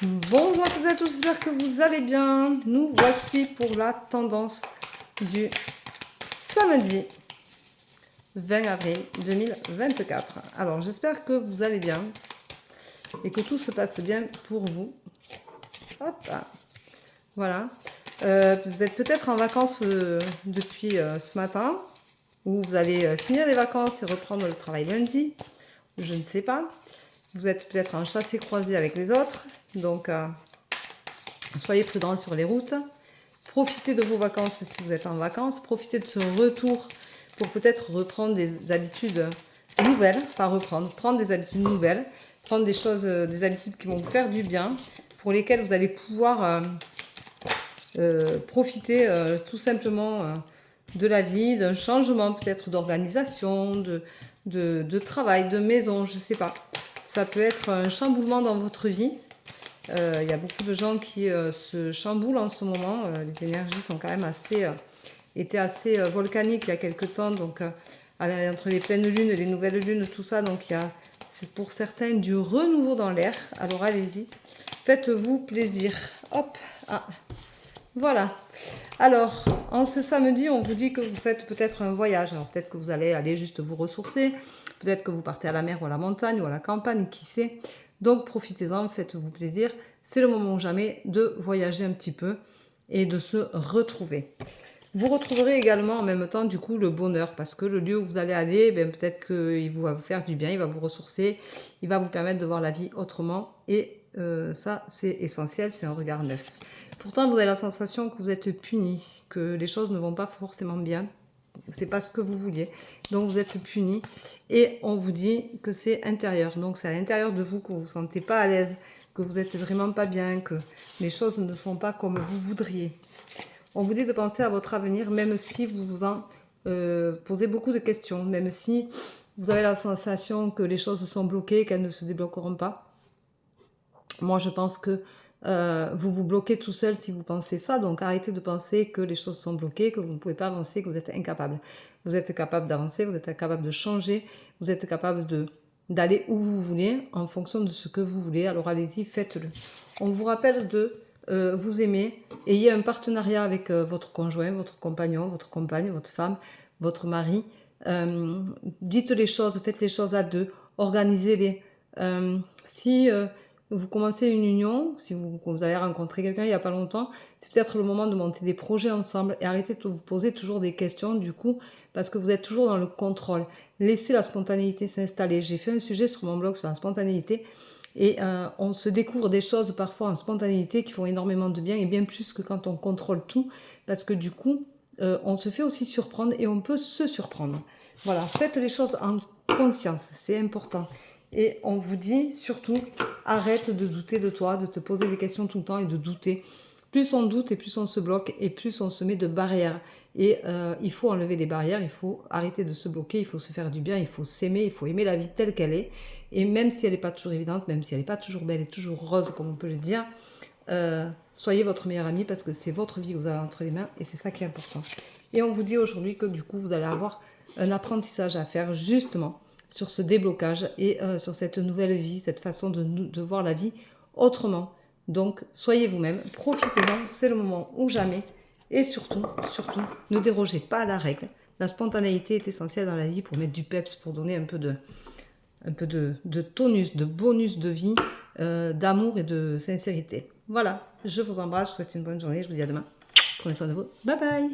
Bonjour à toutes et à tous, j'espère que vous allez bien. Nous voici pour la tendance du samedi 20 avril 2024. Alors j'espère que vous allez bien et que tout se passe bien pour vous. Hop là. Voilà. Vous êtes peut-être en vacances depuis ce matin, ou vous allez finir les vacances et reprendre le travail lundi. Je ne sais pas. Vous êtes peut-être en chassé-croisé avec les autres, donc soyez prudents sur les routes. Profitez de vos vacances si vous êtes en vacances. Profitez de ce retour pour peut-être reprendre des habitudes nouvelles. Pas reprendre, prendre des habitudes nouvelles. Prendre des choses, des habitudes qui vont vous faire du bien, pour lesquelles vous allez pouvoir profiter tout simplement de la vie, d'un changement peut-être d'organisation, de travail, de maison, je ne sais pas. Ça peut être un chamboulement dans votre vie. Il y a beaucoup de gens qui se chamboulent en ce moment. Les énergies sont quand même étaient assez volcaniques il y a quelques temps. Donc, entre les pleines lunes et les nouvelles lunes, tout ça. Donc, c'est pour certains du renouveau dans l'air. Alors, allez-y. Faites-vous plaisir. Hop. Ah. Voilà. Alors, en ce samedi, on vous dit que vous faites peut-être un voyage. Alors, peut-être que vous allez aller juste vous ressourcer. Peut-être que vous partez à la mer ou à la montagne ou à la campagne, qui sait. Donc, profitez-en, faites-vous plaisir. C'est le moment ou jamais de voyager un petit peu et de se retrouver. Vous retrouverez également en même temps, du coup, le bonheur. Parce que le lieu où vous allez aller, peut-être qu'il va vous faire du bien, il va vous ressourcer. Il va vous permettre de voir la vie autrement. Et ça, c'est essentiel, c'est un regard neuf. Pourtant, vous avez la sensation que vous êtes puni, que les choses ne vont pas forcément bien. C'est pas ce que vous vouliez. Donc, vous êtes puni. Et on vous dit que c'est intérieur. Donc, c'est à l'intérieur de vous que vous ne vous sentez pas à l'aise, que vous n'êtes vraiment pas bien, que les choses ne sont pas comme vous voudriez. On vous dit de penser à votre avenir, même si vous vous en posez beaucoup de questions, même si vous avez la sensation que les choses sont bloquées, qu'elles ne se débloqueront pas. Moi, je pense que vous vous bloquez tout seul si vous pensez ça. Donc, arrêtez de penser que les choses sont bloquées, que vous ne pouvez pas avancer, que vous êtes incapable. Vous êtes capable d'avancer, vous êtes capable de changer, vous êtes capable d'aller où vous voulez en fonction de ce que vous voulez. Alors, allez-y, faites-le. On vous rappelle de vous aimer. Ayez un partenariat avec votre conjoint, votre compagnon, votre compagne, votre femme, votre mari. Dites les choses, faites les choses à deux, organisez-les. Si vous commencez une union, si vous avez rencontré quelqu'un il n'y a pas longtemps, c'est peut-être le moment de monter des projets ensemble et arrêtez de vous poser toujours des questions du coup, parce que vous êtes toujours dans le contrôle. Laissez la spontanéité s'installer. J'ai fait un sujet sur mon blog sur la spontanéité et on se découvre des choses parfois en spontanéité qui font énormément de bien et bien plus que quand on contrôle tout, parce que du coup, on se fait aussi surprendre et on peut se surprendre. Voilà, faites les choses en conscience, c'est important. Et on vous dit surtout, arrête de douter de toi, de te poser des questions tout le temps et de douter. Plus on doute et plus on se bloque et plus on se met de barrières. Et il faut enlever les barrières, il faut arrêter de se bloquer, il faut se faire du bien, il faut s'aimer, il faut aimer la vie telle qu'elle est. Et même si elle n'est pas toujours évidente, même si elle n'est pas toujours belle et toujours rose, comme on peut le dire, soyez votre meilleur ami parce que c'est votre vie que vous avez entre les mains et c'est ça qui est important. Et on vous dit aujourd'hui que du coup, vous allez avoir un apprentissage à faire justement sur ce déblocage et sur cette nouvelle vie, cette façon de voir la vie autrement. Donc, soyez vous-même, profitez-en, c'est le moment ou jamais. Et surtout, ne dérogez pas à la règle. La spontanéité est essentielle dans la vie pour mettre du peps, pour donner un peu de tonus, de bonus de vie, d'amour et de sincérité. Voilà, je vous embrasse, je vous souhaite une bonne journée, je vous dis à demain. Prenez soin de vous, bye bye.